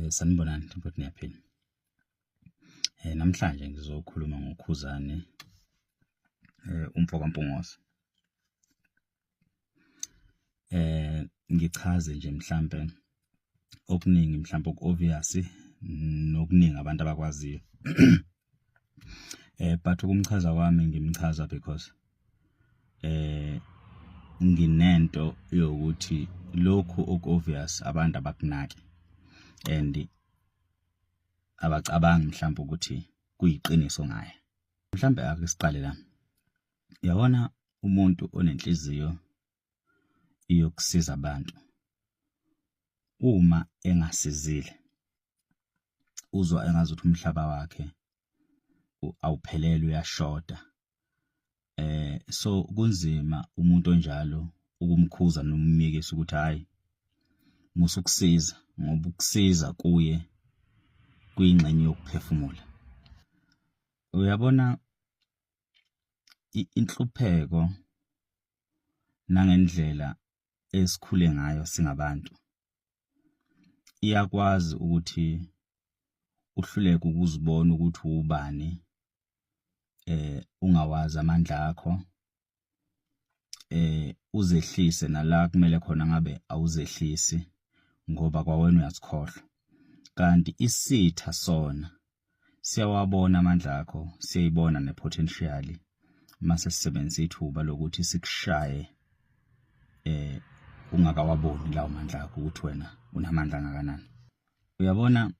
Sanibonani mfowethu niyaphila. Namhlanje ngizokhuluma ngoKhuzani umfo kaMpungose. Ngichaze nje mhlambe okuningi mhlambe obvious nokuningi abantu abakwaziyo. But ukumchaza kwami ngimchaza because nginento yokuthi lokhu okobvious abantu abakunaki and abacabangi mhlawumbe ukuthi kuyiqiniso ngaye. Mhlawumbe ake siqale la. Uyabona umuntu onenhliziyo iyokusiza abantu. Uma engasizile uzwa engazuthi umhlaba wakhe awuphelele uyashoda. So kunzima umuntu onjalo ukumkhuza nomumikisa ukuthi hayi musukusiza ngoba ukusiza kuye kuyingxenye yokuphefumula. Uyabona inhlupheko nangendlela esikhule ngayo singabantu iyakwazi ukuthi uhluleke ukuzibona ukuthi ubani ungawazi amandla akho uzehlise nala kumele khona ngabe awuzehlisi ngoba kwawena uyazikhohlwa. Kanti isitha sona siyawabona amandla akho, siyayibona nepotential mase sisebenzisa ithuba lokuthi sikushaye ungakawaboni lawo mandla akho ukuthi wena unamandla ngakanani. Uyabona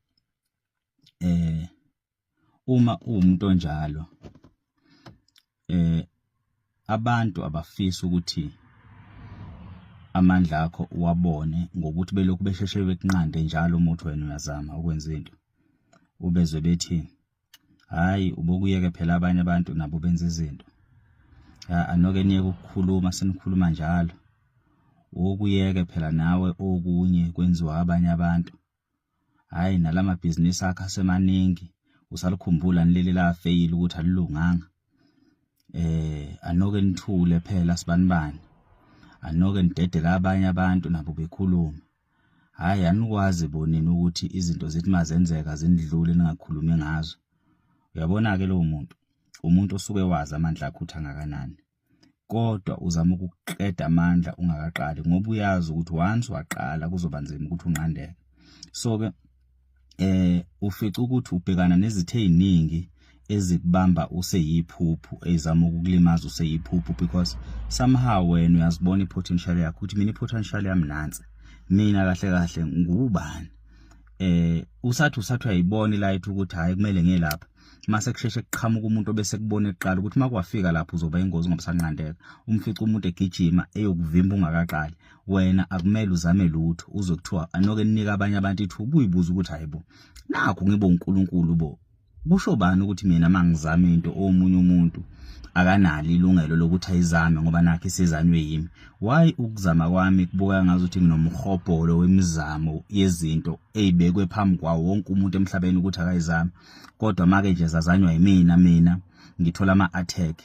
uma umuntu onjalo abantu abafisa ukuthi amandla akho uwabone ngokuthi belokhu besheshe bekunqande njalo umuntu wena uyazama ukwenza into. Ubezwe bethi hayi ubokuyeke phela abanye abantu nabo benza izinto. Anoke niyeke ukukhuluma senikhuluma njalo. Ukuyeke phela nawe okunye kwenziwa abanye abantu. Hayi nalama business akho asemaningi usalikhumbula nileli la fail ukuthi alilunganga. Anoke nithule phela sibanibani. Anoke nidedela abanye abantu nabo bekhuluma. Hayi anikwazi bonini ukuthi izinto zethu mazenzeka zindlule ningakhulumi ngazo. Uyabona ke lo umuntu osuke wazi amandla akho ukuthi angakanani. Kodwa uzama ukuqeda amandla ungakaqali ngoba uyazi ukuthi once waqala kuzoba nzima ukuthi unqandeke. So ke ufica ukuthi ubhekana nezithe eziningi ezikubamba useyiphuphu ezama ukukulimaza useyiphuphu because somehow wena uyazibona ipotential yakho ukuthi mina ipotential yami nansi. Mina kahle kahle ngubani. Usathu ayibona ilight ukuthi hayi kumele ngelapha. Mase kusheshe kuqhamuka umuntu obese kubona eqala ukuthi makwafika lapho uzoba ingozi ngoba sanqandeka. Umfica umuntu egijima eyokuvimba ungakaqali. Wena akumele uzame lutho uzokuthiwa anoke ninika abanye abantu ithuba uyibuza ukuthi hayibo nakho ngibo uNkulunkulu bo. Kusho bani ukuthi mina mangizama into omunye umuntu akanali ilungelo lokuthi ayizame ngoba nakho isizanywe yimi. Why ukuzama kwami kubuka ngazuthi nginomhobholo wemizamo yezinto ezibekwe phambi kwawo wonke umuntu emhlabeni ukuthi akayizame. Kodwa make nje zazanywa yimina ngithola ama-attack.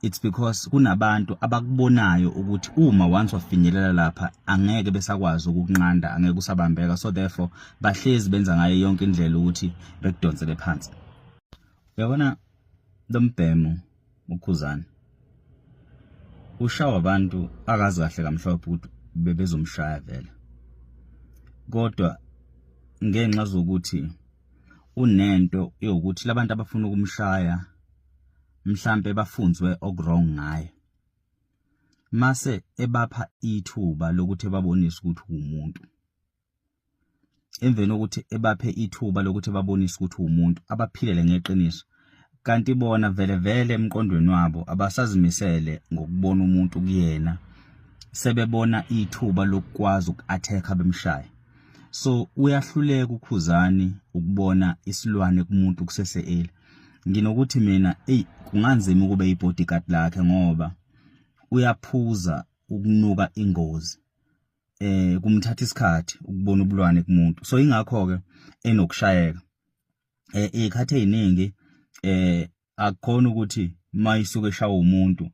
It's because kunabantu abakubonayo ukuthi uma once wafinyelela lapha angeke besakwazi ukukunqanda, angeke usabambeka. So therefore bahlezi benza ngayo yonke indlela ukuthi bekudonsele phansi. Uyabona lombhemo uKhuzani ushawa abantu akazi kahle kamhlophe ukuthi bebezomshaya vele. Kodwa ngenxa zokuthi unento yokuthi labantu abafuna ukumshaya mhlambe bafunzwe okwrong ngaye. Mase ebapha ithuba lokuthi babonise ukuthi umuntu. Emveni ukuthi ebaphe ithuba lokuthi babonise ukuthi umuntu abaphilele ngeqiniso. Kanti bona vele emqondweni wabo abasazimisele ngokubona umuntu kuyena. Sebebona ithuba lokwazi uku-attack bemshaya. So uyahluleka uKhuzani ukubona isilwane kumuntu kusese. Nginokuthi mina kunganzima ukube ibodyguard lakhe ngoba uyaphuza ukunuka ingozi. Kumthatha isikhathi ukubona ubulwane kumuntu. So ingakho ke enokushayeka. Ikhathe eziningi akukhona ukuthi mayisuke eshawa umuntu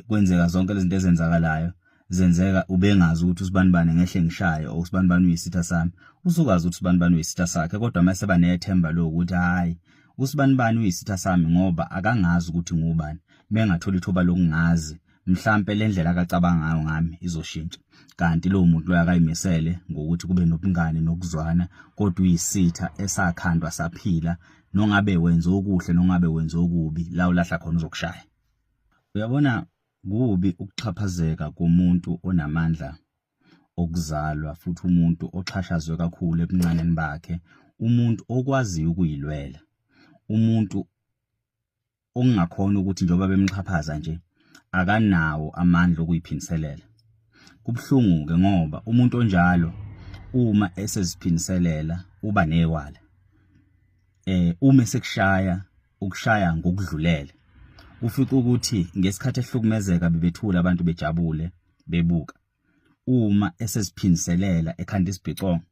kwenzeka zonke lezi zinto ezenzakalayo zenzeka ubengazi ukuthi usibanibani ngehle ngishaye or usibanibani uyisitha sami, usukazi ukuthi usibanibani uyisitha sakhe, kodwa mase banethemba lokuthi hayi usibanibani uyisitha sami ngoba akangazi ukuthi ngubani. Bengathola ithuba lokungazi, mhlambe lendlela akacabanga ngayo ngami izoshintsha. Kanti lo muntu lo akayimisele ngokuthi kube nobungane nokuzwana, kodwa uyisitha esakhandwa saphila, nongabe wenza okuhle nongabe wenza okubi, la ulahla khona uzokushaya. Uyabona kubi ukuxhaphazeka komuntu onamandla okuzalwa, futhi umuntu oxhashazwe kakhulu ebuncaneni bakhe, umuntu okwaziyo ukuyilwela, umuntu ongakhona ukuthi njengoba bemxhaphaza nje akanawo amandla okuyiphiniselela. Kubhlungu-ke ngoba umuntu onjalo uma eseziphiniselela uba newala. Uma sekushaya ukushaya ngokudlulele, ufika ukuthi ngesikhathi ehlukumezeka bebethula abantu bejabule bebuka. Uma eseziphiniselela ekhanda isibhicongo,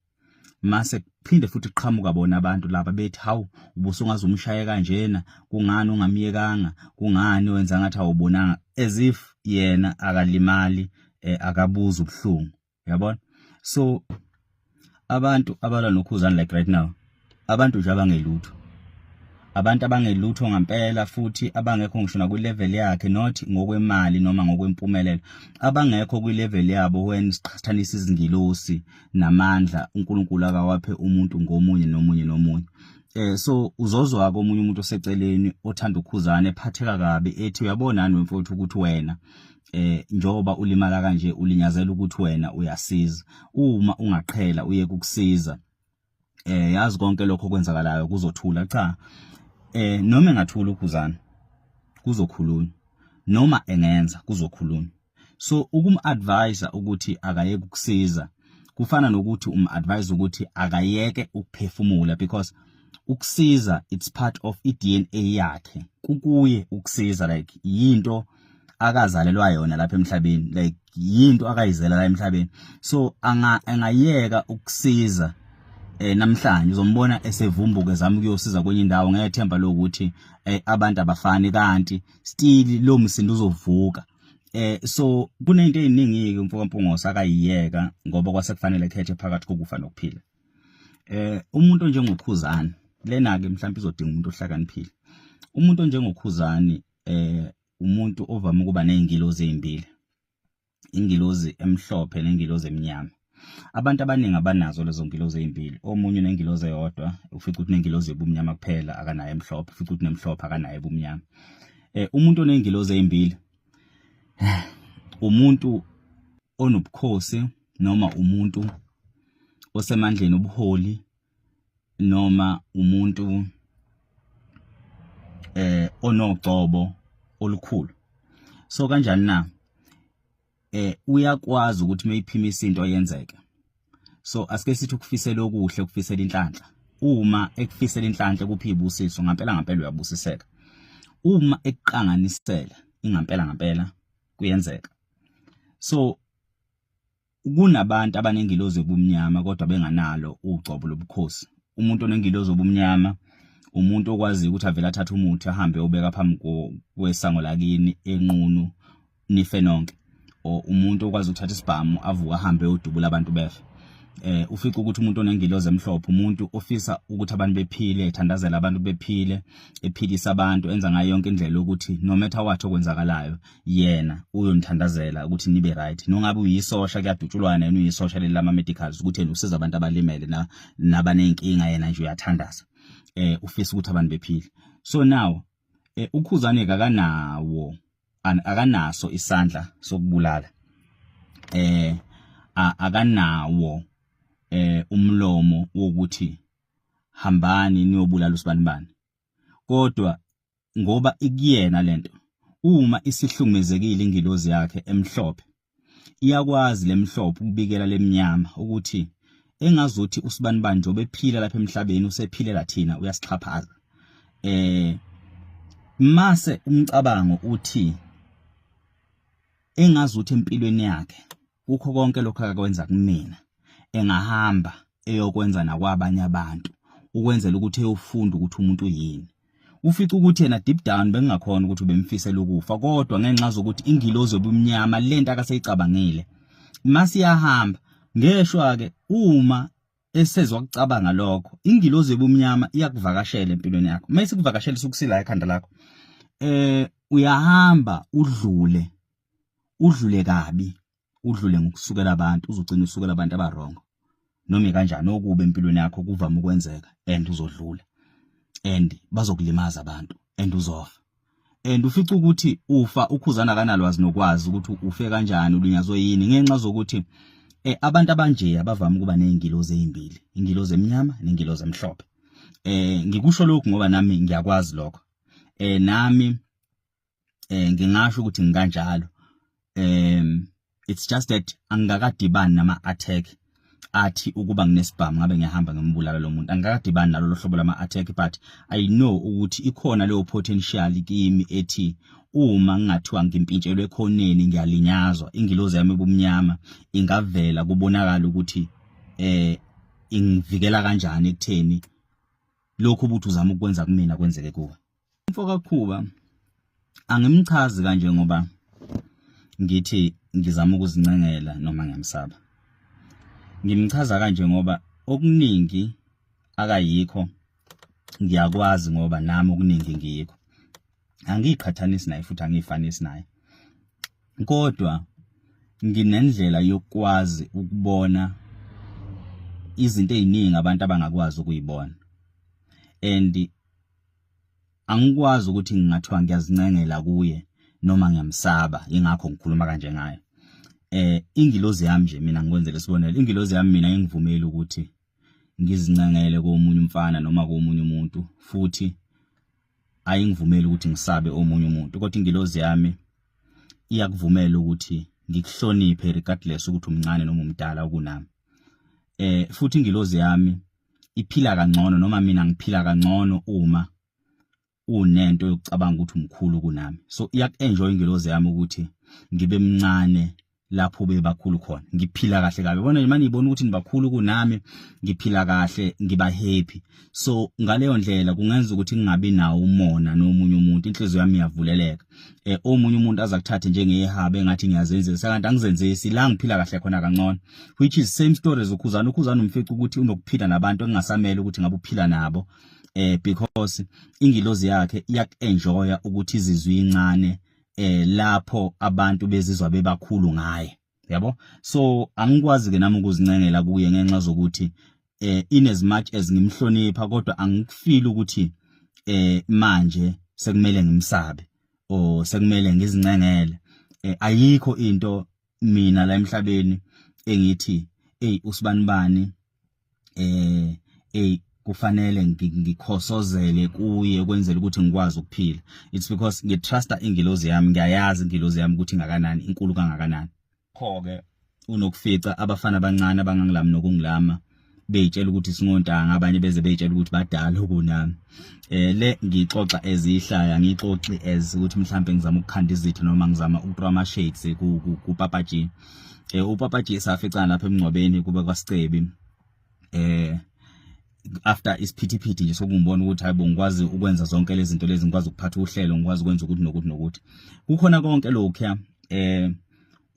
mase kuphinde futhi kuqhamuka bona abantu laba bethi hawu ubusungaze umshaye kanjena, kungani ungamiyekanga, kungani wenza ngathi awubonanga, as if yena akalimali, akabuza ubuhlungu. Yabona? So abantu abalwa nokhuzani like right now, abantu nje abangelutho, abantu abangelutho ngempela, futhi abangekho ngisho na level yakhe, not ngokwemali noma ngokwempumelelo, abangekho level yabo when siqhathanisa izingilosi namandla uNkulunkulu akawaphe umuntu ngomunye nomunye. So uzozwa komunye umuntu oseceleni othanda ukukhuzana ephatheka kabi ethi uyabonani mfowethu ukuthi wena njoba ulimala kanje ulinyazela ukuthi wena uyasiza. Uma ungaqhela uye ukusiza, yazi konke lokho kwenzakalayo kuzothula. Cha, noma engathula ukhuzana kuzokhulunywa, noma engenza kuzokhulunywa. So ukum-advise ukuthi akayeke ukusiza kufana nokuthi advise ukuthi akayeke ukuphefumula, because ukusiza it's part of i-DNA yakhe. Kukuye ukusiza, like yinto akazalelwa yona lapha emhlabeni, like yinto akayizela la emhlabeni. So angayeka ukusiza namhlanje uzombona esevumbuke zama ukuyosiza kwenye indawo ngethemba lokuthi abantu abafani, kanti still lo msindo uzovuka. So kunento eziningi ke umfokaMpungose akayiyeka ngoba kwasekufanele ekhethe phakathi kokufa nokuphila. Umuntu onjengokhuzani lena ke mhlawumbe izodinga umuntu ohlakaniphile. Umuntu onjengokhuzani umuntu ovame ukuba nezingilozi ezimbili, ingilozi emhlophe nengilozi emnyama. Abantu abaningi abanazo lezo ngilozi ezimbili. Omunye unengilozi eyodwa, ufica ukuthi nengilozi ebumnyama kuphela akanayo emhlophe, ufica ukuthi nemhlophe akanayo ebumnyama. Umuntu onengilozi ezimbili umuntu onobukhosi, noma umuntu osemandleni obuholi, noma umuntu onogcobo olukhulu. So kanjani na? Uyakwazi ukuthi mayiphimisa into yenzeke. So asike sithi ukufisela okuhle, ukufisela inhlanhla. Uma ekufisela inhlanhla kuphi ibusiso, ngempela uyabusiseka. Uma ekuqanganisela ingempela kuyenzeka. So kunabantu abanengilozi ebumnyama kodwa benganalo ugcobo lobukhosi. Umuntu onengilozi obumnyama umuntu okwazi ukuthi avela athathe umuthi ahambe ubeka phambi kwesango lakini enqunu nife nonke, o umuntu okwazi ukuthatha isibhamu avuka ahambe udubula abantu befe. Ufica ukuthi umuntu onengilozi emhlophe umuntu ofisa ukuthi abantu bephile, ethandazela abantu bephile, ephilisa abantu, enza ngayo yonke indlela ukuthi no matter what okwenzakalayo yena uyomthandazela ukuthi nibe right. Nongabe uyisosha kuyadutshulwana yena uyisosha lelama medicals ukuthi yena usiza abantu abalimele nabanenkinga, yena nje uyathandaza. Ufisa ukuthi abantu bephile. So now ukhuzane akanaso isandla sokubulala, akanawo umlomo wokuthi hambani niyobulala usibanibani. Kodwa ngoba ikuyena lento, uma isihlumezekile ingilozi yakhe emhlophe, iyakwazi lemhlophe ukubikela lemnyama ukuthi engazuthi usibanibani nje obephila lapha emhlabeni usephilela thina uyasixhaphaza. Mase umcabango uthi engazuthi empilweni yakhe kukho konke lokho akakwenza kumina, engahamba eyokwenza nakwabanye abantu ukwenzela ukuthi eyofunda ukuthi umuntu yini. ufica ukuthi yena deep down bengakhona ukuthi ubemfisela ukufa, kodwa ngenxa zokuthi ingilozi yobumnyama lento akaseyicabangile masiyahamba ngeshwa ke uma esezwa ukucabanga lokho ingilozi yobumnyama iyakuvakashela empilweni yakho. Mase kuvakashela sukusila ekhanda lakho uyahamba udlule kabi, udlule ngokusukela abantu, uzogcina usukela abantu abarongo noma kanjani okube empilweni yakho kuvama ukwenzeka, and uzodlula and bazokulimaza abantu and uzofa. And ufica ukuthi ufa ukhuzana kanalwazi nokwazi ukuthi ufe kanjani, ulinyazwe yini, ngenxa zokuthi abantu abanje abavama ukuba nezingilozi ezimbili, ingilozi emnyama nengilozi emhlophe. Ngikusho lokhu ngoba nami ngiyakwazi lokho. Nami ngingasho ukuthi ngikanjalo. It's just that angakadibani nama attack athi ukuba nginesibhamu ngabe ngiyahamba ngembulala lo muntu, angakadibani nalo hlobo lama attack, but I know ukuthi ikhona leyo potential kimi ethi uma ngingathiwa ngimpintshelwe ekhoneni ngiyalinyazwa, ingilozi yami ebumnyama ingavela kubonakala ukuthi ingivikela kanjani ekutheni lokho ubuthi uzama ukwenza kumina kwenzeke kuwe. Mfoka Khuba angimchazi kanje ngoba ngithi ngizama ukuzincengela noma ngiyamsaba. Ngimchaza kanje ngoba okuningi akayikho ngiyakwazi ngoba nami okuningi ngiyikho. Angiqhathanisi naye futhi angifanisi naye. Kodwa nginendlela yokwazi ukubona izinto eziningi abantu abangakwazi ukuyibona. And angikwazi ukuthi ngingathiwa ngiyazincengela kuye noma ngiyamsaba, ingakho ngikhuluma kanje ngaye. Ingilozi yami nje mina ngikwenzele isibonelo, ingilozi yami mina ngivumela ukuthi ngizincengele komunye umfana noma komunye umuntu, futhi ayingivumeli ukuthi ngisabe omunye umuntu, kodwa ingilozi yami iyakuvumela ukuthi ngikuhloniphe regardless ukuthi umncane noma umdala kunami. Futhi ingilozi yami iphila kangcono noma mina ngiphila kangcono uma unento yokucabanga ukuthi umkhulu kunami. So iyakenjoy ingilozi yami ukuthi ngibe mncane lapho bebakhulu khona, ngiphila kahle kabi. Bona manje ibona ukuthi nibakhulu kunami, ngiphila kahle, ngiba happy. So ngaleyo ndlela kungenza ukuthi ngingabi nawo umona nomunye umuntu, inhliziyo yami iyavuleleka. Omunye umuntu azakuthatha njengehabe engathi ngiyazenzisa, kanti angizenzisi, la ngiphila kahle khona kangcono. Which is same story zokhuzana. Ukhuzana umfica ukuthi unokuphila nabantu engasamele ukuthi ngabe uphila nabo, because ingilozi yakhe iyakenjoya ukuthi izizwe incane lapho abantu bezizwa bebakhulu ngaye, yabo. So angikwazi ke nami ukuzincengela kuye ngenxa zokuthi in as much as ngimhlonipha, kodwa angikufeel ukuthi manje sekumele ngimsabe o sekumele ngizincengele. Ayikho into mina la emhlabeni engithi usibanibani kufanele ngikhosozele kuye kwenzela ukuthi ngikwazi ukuphila. It's because ngitrusta ingilozi yami, ngiyayazi ingilozi yami ukuthi ngakanani, inkulu kangakanani. Kho ke unokufica abafana abancane abangangilami nokungilama beyitshela ukuthi singontanga, abanye beze beyitshela ukuthi badala kunami. Le ngixoxa ezihlaya, ngixoxi as ukuthi mhlambe ngizama ukukhanda izitho noma ngizama ukuthrow ama shades ku Papa G. UPapa G saficana lapha emngcwabeni kube kwaSicebi. After isiphithiphithi nje sokumbona ukuthi hayibo ngikwazi ukwenza zonke lezi zinto lezi, ngikwazi ukuphatha uhlelo, ngikwazi ukwenza ukuthi nokuthi kukhona konke lokho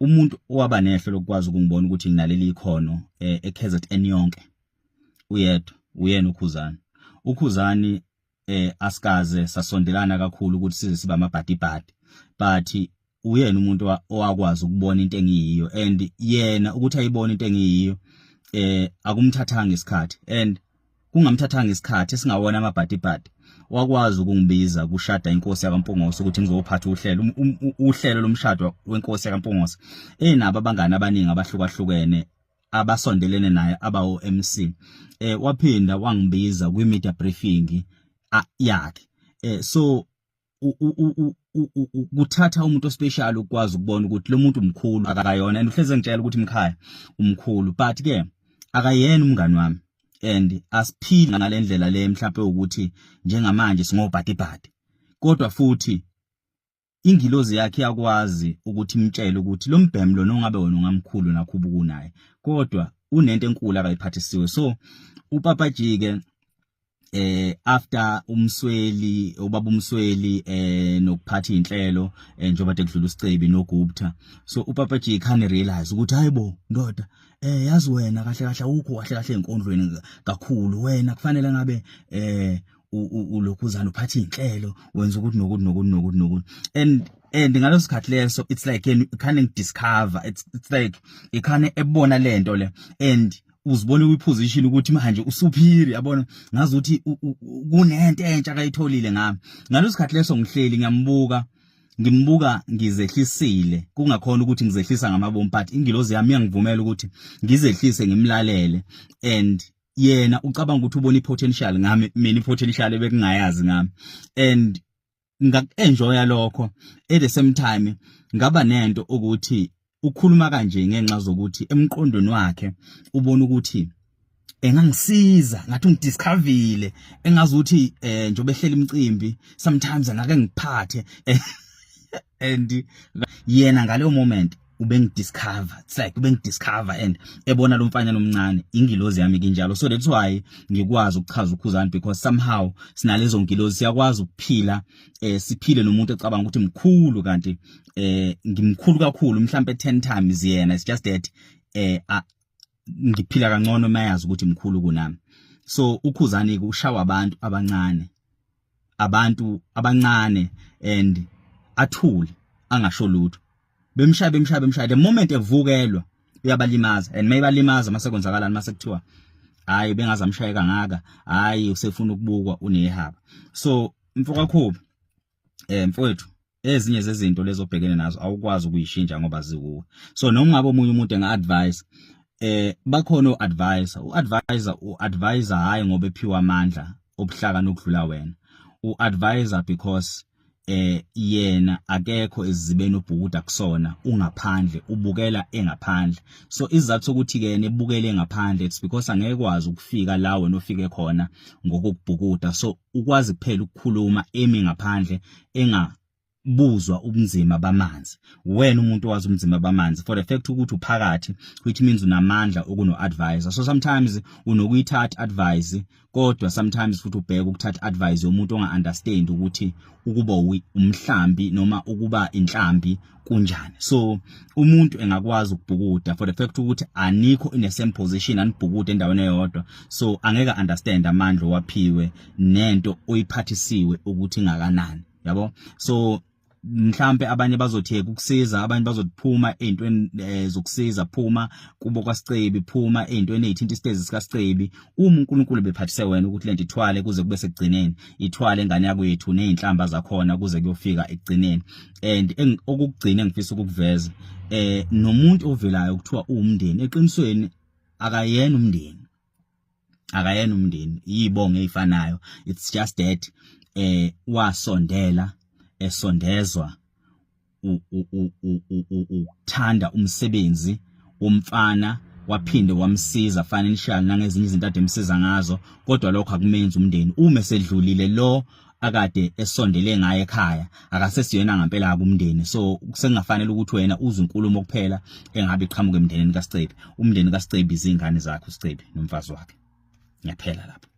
umuntu owaba nehlo lokwazi ukungibona ukuthi nginaleli ikhono eKZN yonke uyedwa, uyena uKhuzani. uKhuzani asikaze sasondelana kakhulu ukuthi size siba amabhadibhadi, but uyena umuntu owakwazi ukubona into engiyiyo, and yena ukuthi ayibone into engiyiyo akumthathanga isikhathi, and kungamthathanga isikhathi singawona amabhadibhadi wakwazi ukungibiza kushada inkosi yakaMpungose ukuthi ngizophatha uhlelo lomshado wenkosi yakaMpungose nabo abangani abaningi abahlukahlukene abasondelene naye abawo MC. Waphinda wangibiza kwi media briefing yakhe. So kuthatha umuntu special ukwazi ukubona ukuthi lo muntu umkhulu akayona, and uhleze ngitshela ukuthi mkhaya umkhulu, but ke akayena umngani wami, and asiphila ngalendlela le mhlawumbe ukuthi njengamanje singobhadibhadi, kodwa futhi ingilozi yakhe yakwazi ukuthi imtshele ukuthi lo mbhemi lo nongabe wona ungamkhulu nakho kunaye, kodwa unento enkulu akayiphathisiwe. So uPapa G ke after ubaba umsweli nokuphatha inhlelo njengoba tekudlula uSicebi noGupta, so uPapa G khane realize ukuthi hayibo ndoda yazi wena kahle kahle ukho kahle kahle enkondlweni kakhulu, wena kufanele ngabe ulokhuzana uphatha inhlelo wenza ukuthi nokuthi and ngaleso sikhathi leso it's like khane discover, it's like ikhane ebona lento le and uzibona kwiposition ukuthi manje usuphiri, yabona ngazi ukuthi kunento entsha akayitholile ngami. Ngaleso sikhathi leso ngihleli ngimbuka ngizehlisile, kungakhona ukuthi ngizehlisa ngamabomu, but ingilozi yami iyangivumela ukuthi ngizehlise ngimlalele, and yena ucabanga ukuthi ubona ipotential ngami, mina ipotential bekungayazi ngami, and ngak-enjoya lokho. At the same time ngaba nento ukuthi ukhuluma kanje ngenxa zokuthi emqondweni wakhe ubona ukuthi engangisiza ngathi ngidiscoverile, engazi ukuthi njobe ehlela imicimbi sometimes angake ngiphathe and yena ngaleyo moment ubengidiscover, it's like ubengidiscover and ebona lo mfanyana omncane ingilozi yami kinjalo. So that's why ngikwazi ukuchaza ukhuzana, because somehow sinalezo ngilozi siyakwazi ukuphila, siphile nomuntu ecabanga ukuthi mkhulu kanti ngimkhulu kakhulu mhlambe 10 times yena. It's just that ngiphila kangcono mayazi ukuthi mkhulu kunami. So ukhuzani ushawa abantu abancane and athule angasho lutho, bemshaya the moment evukelwa uyabalimaza, and mayibalimaza masekonzakalani masekuthiwa hayi bengaza mshaye kangaka, hayi usefuna ukubukwa unehaba. So mfowethu mfowethu, ezinye zezinto lezo obhekene nazo awukwazi ukuyishintsha ngoba zikuwe. So noma ngabe omunye umuntu enga-advise, bakhona u-advisor hayi ngoba ephiwa amandla obuhlaka nokudlula wena. U-advisor because yena akekho ezibeni obhukuda kusona, ungaphandle ubukela engaphandle. So izathu sokuthi ke nebukele engaphandle, it's because angeke kwazi ukufika la wena ofike khona ngokubhukuda. So ukwazi kuphela ukukhuluma emi ngaphandle engabuzwa ubunzima bamanzi. Wena umuntu wazi ubunzima bamanzi for the fact ukuthi uphakathi, which means unamandla okuno advisor. So sometimes unokuyithatha advice, kodwa sometimes futhi ubheka ukuthatha advice yomuntu onga understand ukuthi ukuba umhlambi noma ukuba inhlambi kunjani. So umuntu engakwazi ukubhukuda for the fact ukuthi anikho in the same position, anibhukude endaweni eyodwa, so angeke understand amandla waphiwe nento oyiphathisiwe ukuthi ngakanani, yabo. So mhlambe abanye bazotheka ukusiza, abanye bazophuma ezintweni zokusiza, phuma kubo kwaSicebi, phuma ezintweni ezithinta isitezi sikaSicebi. Uma uNkulunkulu bephathise wena ukuthi lento ithwale kuze kube sekugcineni, ithwale ingane yakwethu nezinhlamba zakhona kuze kuyofika ekugcineni. And okugcina engifisa ukukuveza, nomuntu ovelayo ukuthiwa umndeni, eqinisweni akayena umndeni, yibonge ezifanayo. It's just that wasondela esondezwa uthanda umsebenzi womfana, waphinde wamsiza financial nangezinye izinto ade emsiza ngazo, kodwa lokho akumenzi umndeni. Uma sedlulile lo akade esondele ngaye ekhaya, akasesiyena ngempela akumndeni. So kusengafanele ukuthi wena uze inkulumo kuphela engabe iqhamuka emndenini kaSicebi. Umndeni kaSicebi izingane zakhe uSicebi nomfazi wakhe. Ngiyaphela lapho.